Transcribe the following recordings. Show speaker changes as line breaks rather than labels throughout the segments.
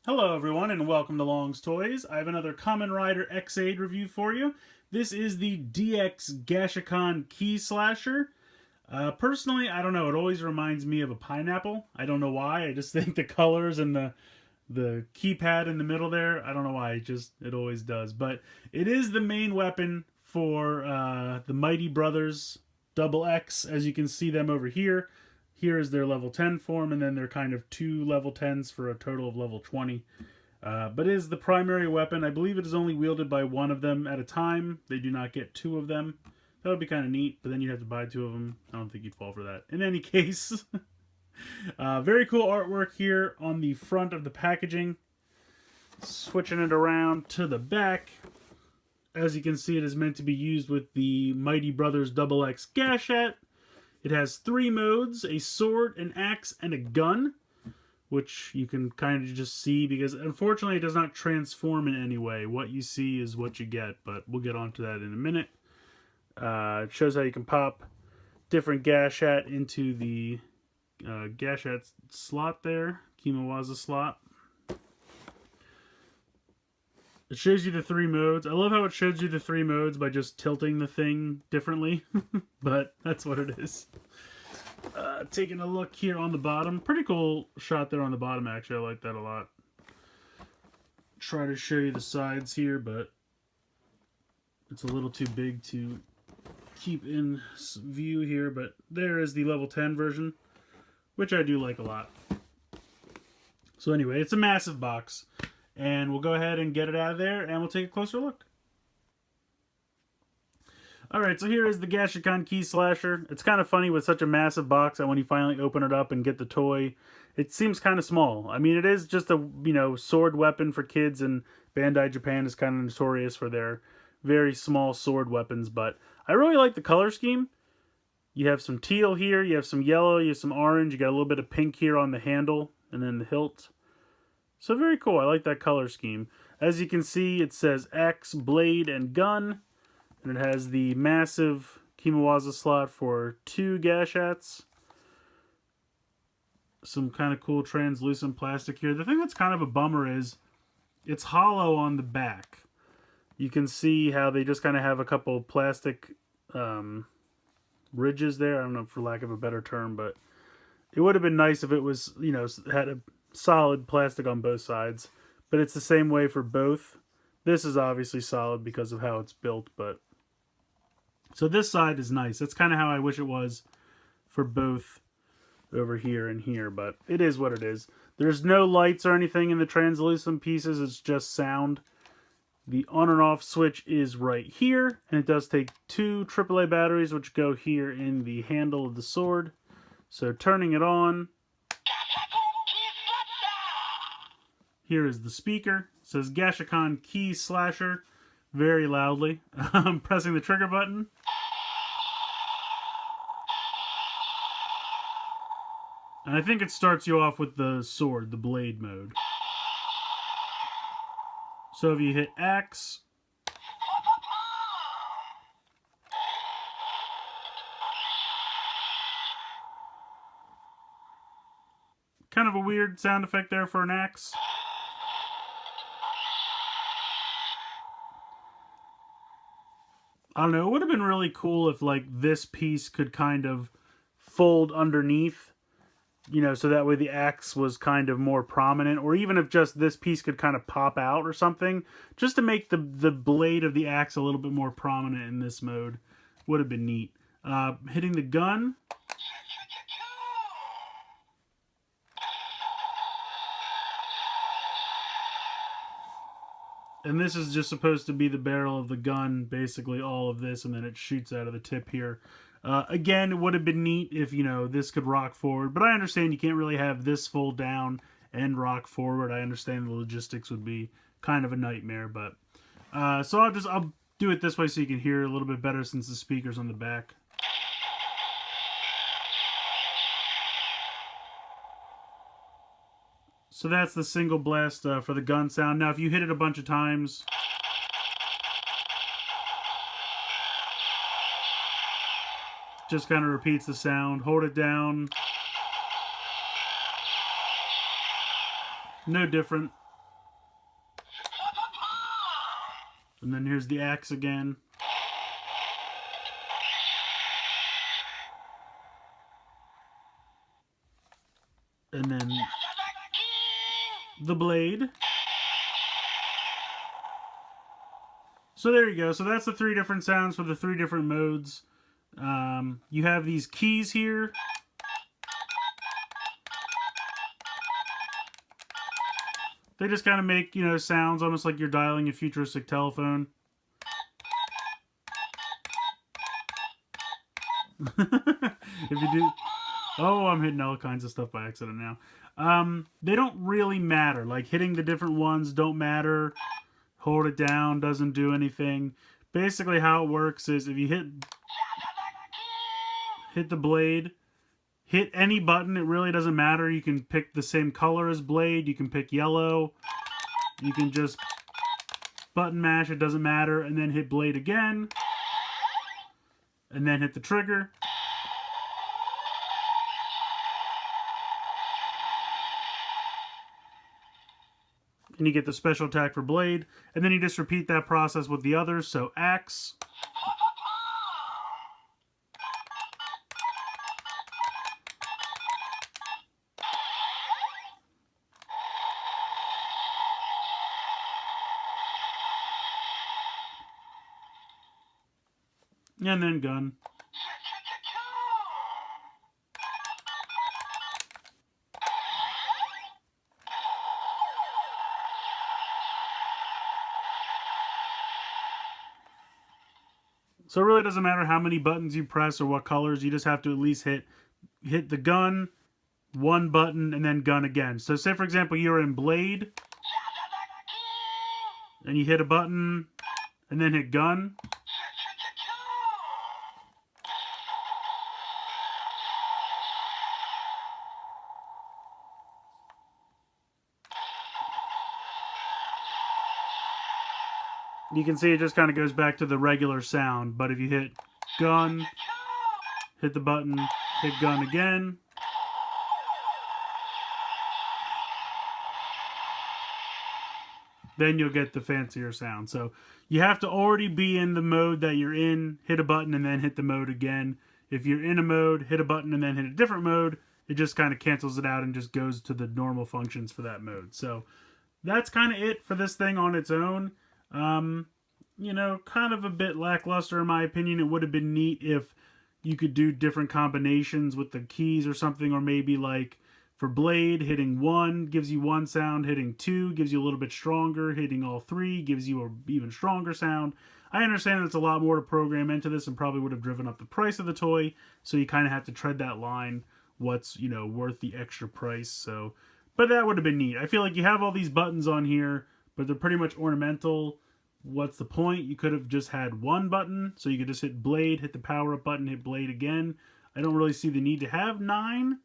Hello everyone and welcome to Long's Toys. I have another Kamen Rider X8 review for you. This is the DX Gashacon Key Slasher. Personally, I don't know, it always reminds me of a pineapple. I don't know why, I just think the colors and the keypad in the middle there, I don't know why, it always does. But it is the main weapon for the Mighty Brothers Double X, as you can see them over here. Here is their level 10 form, and then they're kind of two level 10s for a total of level 20. But it is the primary weapon. I believe it is only wielded by one of them at a time. They do not get two of them. That would be kind of neat, but then you'd have to buy two of them. I don't think you'd fall for that. In any case, very cool artwork here on the front of the packaging. Switching it around to the back. As you can see, it is meant to be used with the Mighty Brothers Double X Gashat. It has 3 modes, a sword, an axe, and a gun, which you can kind of just see because unfortunately it does not transform in any way. What you see is what you get, but we'll get onto that in a minute. It shows how you can pop different Gashat into the Gashat slot there, Kimawaza slot. It shows you the 3 modes. I love how it shows you the 3 modes by just tilting the thing differently, but that's what it is. Taking a look here on the bottom. Pretty cool shot there on the bottom, actually. I like that a lot. Try to show you the sides here, but it's a little too big to keep in view here, but there is the level 10 version, which I do like a lot. So anyway, it's a massive box. And we'll go ahead and get it out of there, and we'll take a closer look. Alright, so here is the Gashacon Key Slasher. It's kind of funny with such a massive box that when you finally open it up and get the toy, it seems kind of small. I mean, it is just a, sword weapon for kids, and Bandai Japan is kind of notorious for their very small sword weapons, but I really like the color scheme. You have some teal here, you have some yellow, you have some orange, you got a little bit of pink here on the handle, and then the hilt. So very cool. I like that color scheme. As you can see, it says X, blade, and gun. And it has the massive Kimawaza slot for 2 Gashats. Some kind of cool translucent plastic here. The thing that's kind of a bummer is it's hollow on the back. You can see how they just kind of have a couple plastic ridges there. I don't know, for lack of a better term, but it would have been nice if it was, had a solid plastic on both sides, but it's the same way for both. This is obviously solid because of how it's built, but so this side is nice. That's kind of how I wish it was for both over here and here, but it is what it is. There's no lights or anything in the translucent pieces, it's just sound. The on and off switch is right here, and it does take 2 AAA batteries, which go here in the handle of the sword. So turning it on, here is the speaker. It says Gashacon Key Slasher very loudly. I'm pressing the trigger button. And I think it starts you off with the sword, the blade mode. So if you hit X, kind of a weird sound effect there for an axe. I don't know, it would have been really cool if like this piece could kind of fold underneath, so that way the axe was kind of more prominent, or even if just this piece could kind of pop out or something, just to make the blade of the axe a little bit more prominent in this mode. Would have been neat. Hitting the gun. And this is just supposed to be the barrel of the gun, basically all of this, and then it shoots out of the tip here. Again, it would have been neat if, this could rock forward, but I understand you can't really have this fold down and rock forward. I understand the logistics would be kind of a nightmare, but so I'll do it this way so you can hear a little bit better since the speaker's on the back. So that's the single blast for the gun sound. Now, if you hit it a bunch of times, just kind of repeats the sound. Hold it down. No different. And then here's the axe again. And then the blade. So there you go. So that's the 3 different sounds for the 3 different modes. You have these keys here. They just kind of make, you know, sounds almost like you're dialing a futuristic telephone. If you do... Oh, I'm hitting all kinds of stuff by accident now. They don't really matter. Like, hitting the different ones don't matter. Hold it down doesn't do anything. Basically how it works is if you hit the blade, hit any button, it really doesn't matter. You can pick the same color as blade, you can pick yellow, you can just button mash, it doesn't matter, and then hit blade again, and then hit the trigger. And you get the special attack for blade, and then you just repeat that process with the others. So axe, and then gun. So it really doesn't matter how many buttons you press or what colors. You just have to at least hit the gun, one button, and then gun again. So say, for example, you're in blade, and you hit a button, and then hit gun. You can see it just kind of goes back to the regular sound, but if you hit gun, hit the button, hit gun again, then you'll get the fancier sound. So you have to already be in the mode that you're in, hit a button, and then hit the mode again. If you're in a mode, hit a button, and then hit a different mode, it just kind of cancels it out and just goes to the normal functions for that mode. So that's kind of it for this thing on its own. You know, kind of a bit lackluster in my opinion. It would have been neat if you could do different combinations with the keys or something, or maybe like for blade, hitting 1 gives you one sound, hitting 2 gives you a little bit stronger, hitting all 3 gives you an even stronger sound. I understand there's a lot more to program into this and probably would have driven up the price of the toy, so you kind of have to tread that line, what's, you know, worth the extra price. So, but that would have been neat. I feel like you have all these buttons on here, but they're pretty much ornamental. What's the point? You could have just had one button, so you could just hit blade, hit the power up button, hit blade again. I don't really see the need to have 9.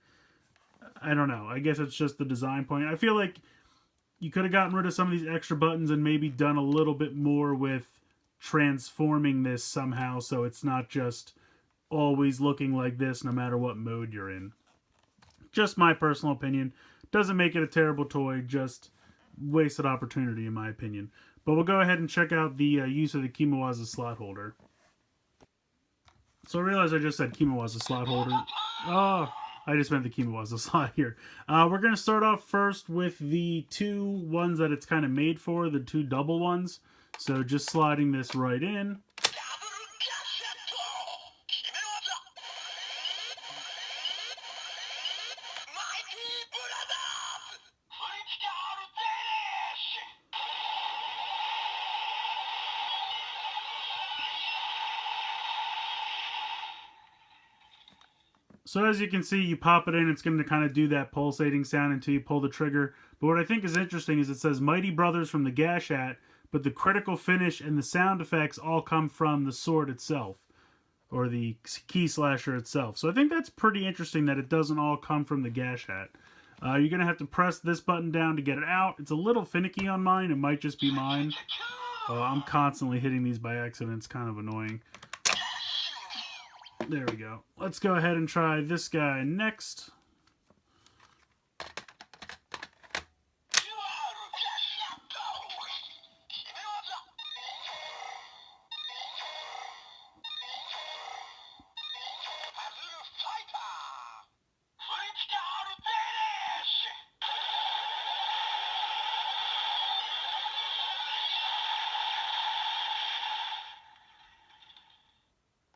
I don't know. I guess it's just the design point. I feel like you could have gotten rid of some of these extra buttons and maybe done a little bit more with transforming this somehow, so it's not just always looking like this no matter what mode you're in. Just my personal opinion. Doesn't make it a terrible toy, just wasted opportunity in my opinion. But we'll go ahead and check out the use of the Kimawaza slot holder. So I realized I just said Kimawaza slot holder. Oh, I just meant the Kimawaza slot here. We're going to start off first with the 2 ones that it's kind of made for, the 2 double ones. So just sliding this right in. So as you can see, you pop it in, it's going to kind of do that pulsating sound until you pull the trigger. But what I think is interesting is it says Mighty Brothers from the Gashat, but the critical finish and the sound effects all come from the sword itself, or the key slasher itself. So I think that's pretty interesting that it doesn't all come from the Gashat. You're going to have to press this button down to get it out. It's a little finicky on mine. It might just be mine. I'm constantly hitting these by accident. It's kind of annoying. There we go. Let's go ahead and try this guy next.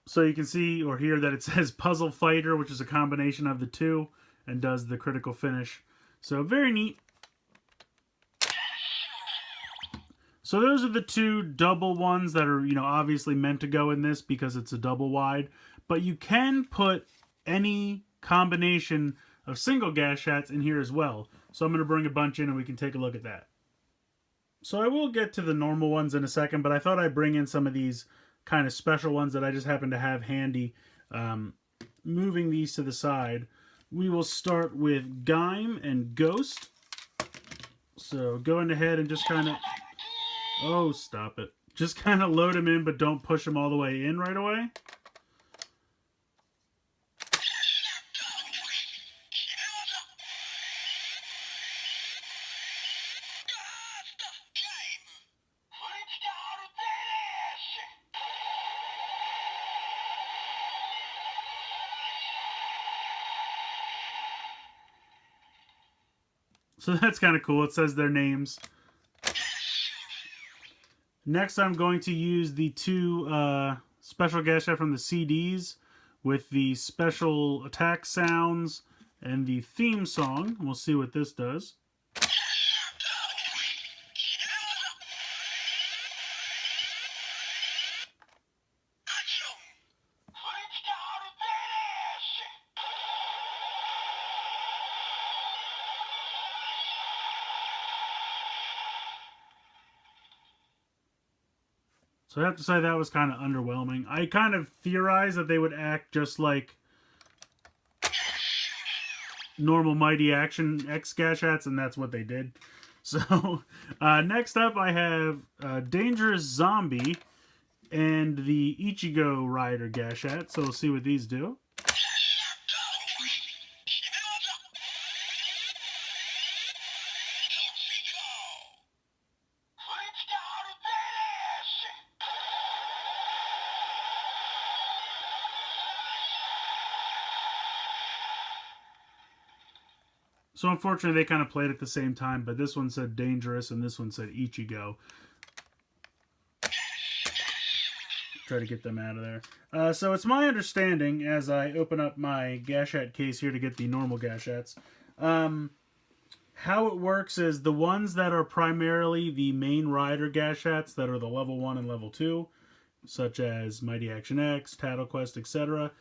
So you can see or hear that it says Puzzle Fighter, which is a combination of the two, and does the critical finish. So very neat. So those are the two double ones that are, obviously meant to go in this because it's a double wide. But you can put any combination of single Gashats in here as well. So I'm going to bring a bunch in and we can take a look at that. So I will get to the normal ones in a second, but I thought I'd bring in some of these kind of special ones that I just happen to have handy. Moving these to the side, we will start with Gaim and Ghost. So going ahead and just kind of... Oh, stop it. Just kind of load them in, but don't push them all the way in right away. So that's kind of cool. It says their names. Next, I'm going to use the two special Gashat from the CDs with the special attack sounds and the theme song. We'll see what this does. So I have to say that was kind of underwhelming. I kind of theorized that they would act just like normal Mighty Action X Gashats, and that's what they did. So next up I have Dangerous Zombie and the Ichigo Rider Gashat. So we'll see what these do. So unfortunately, they kind of played at the same time, but this one said Dangerous and this one said Ichigo. Try to get them out of there. So it's my understanding, as I open up my Gashat case here to get the normal Gashats, how it works is the ones that are primarily the main rider Gashats, that are the level 1 and level 2, such as Mighty Action X, Tattle Quest, etc.,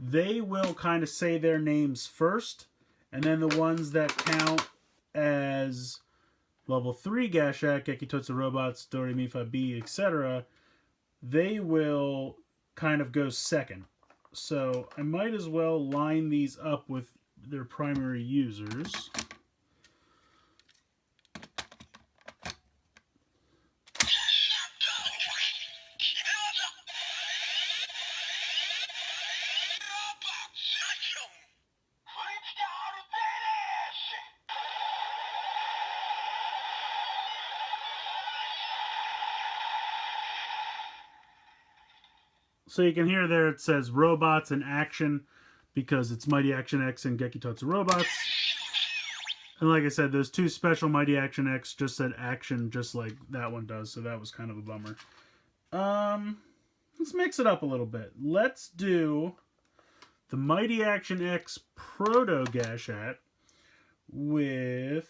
they will kind of say their names first. And then the ones that count as level 3 Gashat, Gekitotsu Robots, Doremi B, etc., they will kind of go second. So I might as well line these up with their primary users. So you can hear there it says Robots and Action because it's Mighty Action X and Gekitotsu Robots. And like I said, those two special Mighty Action X just said Action just like that one does, so that was kind of a bummer. Let's mix it up a little bit. Let's do the Mighty Action X Proto Gashat with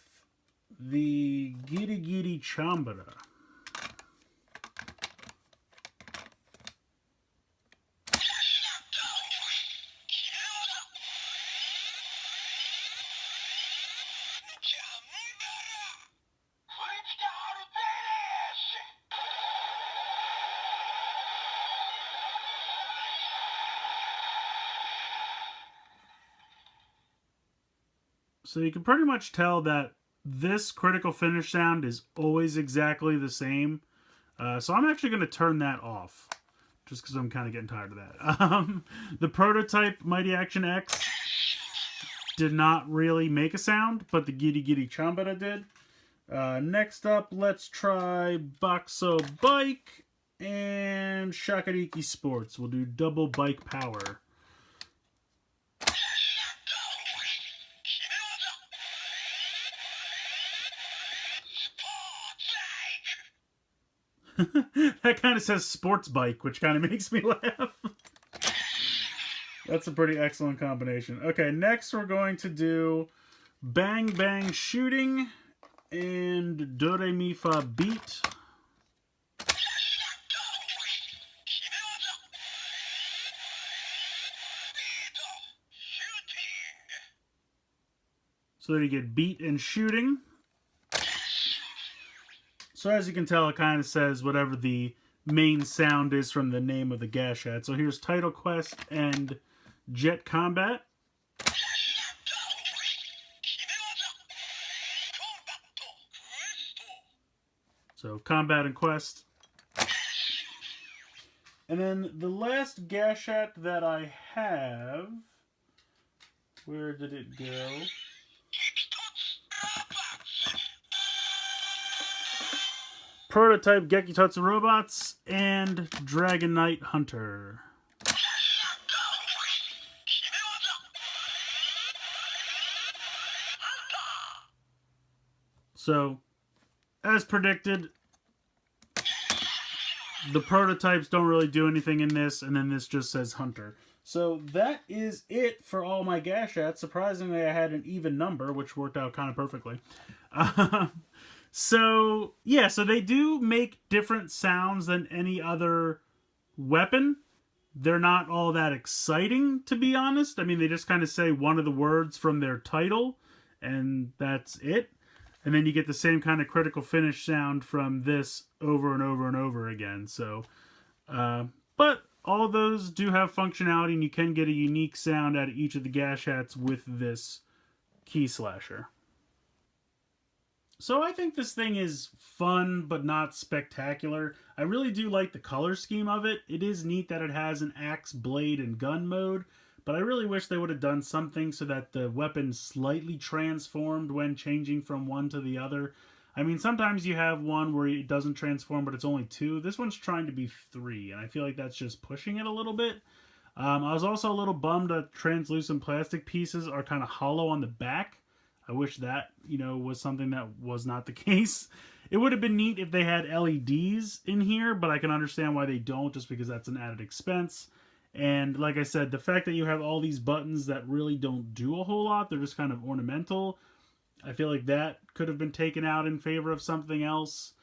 the Giri Giri Chambara. So you can pretty much tell that this critical finish sound is always exactly the same. So I'm actually going to turn that off. Just because I'm kind of getting tired of that. The prototype Mighty Action X did not really make a sound, but the Giri Giri Chambara did. Next up, let's try Boxo Bike and Shakariki Sports. We'll do double bike power. That kind of says sports bike, which kind of makes me laugh. That's a pretty excellent combination. Okay, next we're going to do Bang Bang Shooting and Do Re Mi Fa Beat. So there you get beat and shooting. So as you can tell, it kind of says whatever the main sound is from the name of the Gashat. So here's Title Quest and Jet Combat. So Combat and Quest. And then the last Gashat that I have, where did it go? Prototype Gekitotsu Robots and Dragon Knight Hunter. So, as predicted, the prototypes don't really do anything in this, and then this just says Hunter. So that is it for all my Gashats. Surprisingly, I had an even number, which worked out kind of perfectly. So, yeah, so they do make different sounds than any other weapon. They're not all that exciting, to be honest. I mean, they just kind of say one of the words from their title, and that's it. And then you get the same kind of critical finish sound from this over and over and over again. So, but all those do have functionality, and you can get a unique sound out of each of the Gashats with this key slasher. So I think this thing is fun, but not spectacular. I really do like the color scheme of it. It is neat that it has an axe, blade, and gun mode, but I really wish they would have done something so that the weapon slightly transformed when changing from one to the other. I mean, sometimes you have one where it doesn't transform, but it's only 2. This one's trying to be 3, and I feel like that's just pushing it a little bit. I was also a little bummed that translucent plastic pieces are kind of hollow on the back. I wish that, was something that was not the case. It would have been neat if they had LEDs in here, but I can understand why they don't, just because that's an added expense. And like I said, the fact that you have all these buttons that really don't do a whole lot, they're just kind of ornamental. I feel like that could have been taken out in favor of something else.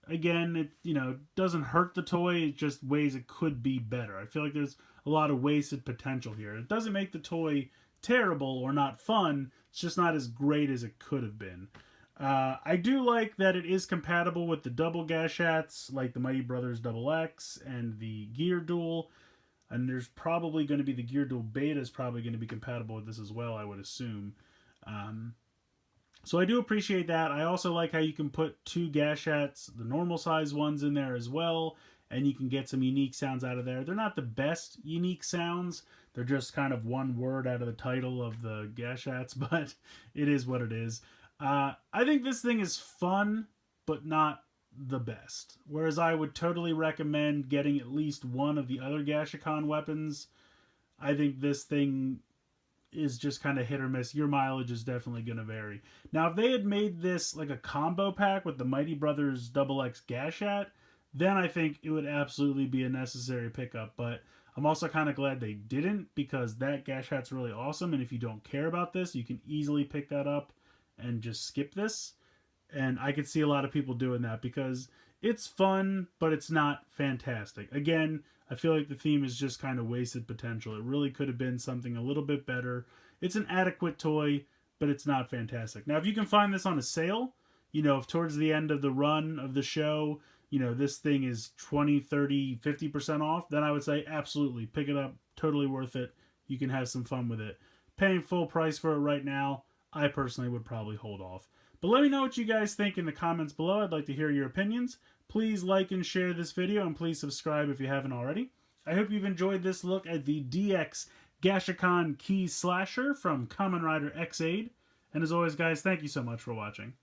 Again, it doesn't hurt the toy, it's just ways it could be better. I feel like there's a lot of wasted potential here. It doesn't make the toy terrible or not fun, it's just not as great as it could have been. I do like that it is compatible with the double Gashats, like the Mighty Brothers Double X and the Gear Duel. And there's probably going to be the Gear Duel Beta is probably going to be compatible with this as well, I would assume. So I do appreciate that. I also like how you can put 2 Gashats, the normal size ones, in there as well, and you can get some unique sounds out of there. They're not the best unique sounds. They're just kind of one word out of the title of the Gashats, but it is what it is. I think this thing is fun, but not the best. Whereas I would totally recommend getting at least one of the other Gashacon weapons. I think this thing is just kind of hit or miss. Your mileage is definitely going to vary. Now, if they had made this like a combo pack with the Mighty Brothers Double X Gashat, then I think it would absolutely be a necessary pickup. But I'm also kind of glad they didn't, because that Gashat's really awesome, and if you don't care about this, you can easily pick that up and just skip this. And I could see a lot of people doing that because it's fun, but it's not fantastic. Again, I feel like the theme is just kind of wasted potential. It really could have been something a little bit better. It's an adequate toy, but it's not fantastic. Now, if you can find this on a sale, if towards the end of the run of the show, this thing is 20, 30, 50% off, then I would say absolutely pick it up. Totally worth it. You can have some fun with it. Paying full price for it right now, I personally would probably hold off. But let me know what you guys think in the comments below. I'd like to hear your opinions. Please like and share this video, and please subscribe if you haven't already. I hope you've enjoyed this look at the DX Gashacon Key Slasher from Kamen Rider X8. And as always, guys, thank you so much for watching.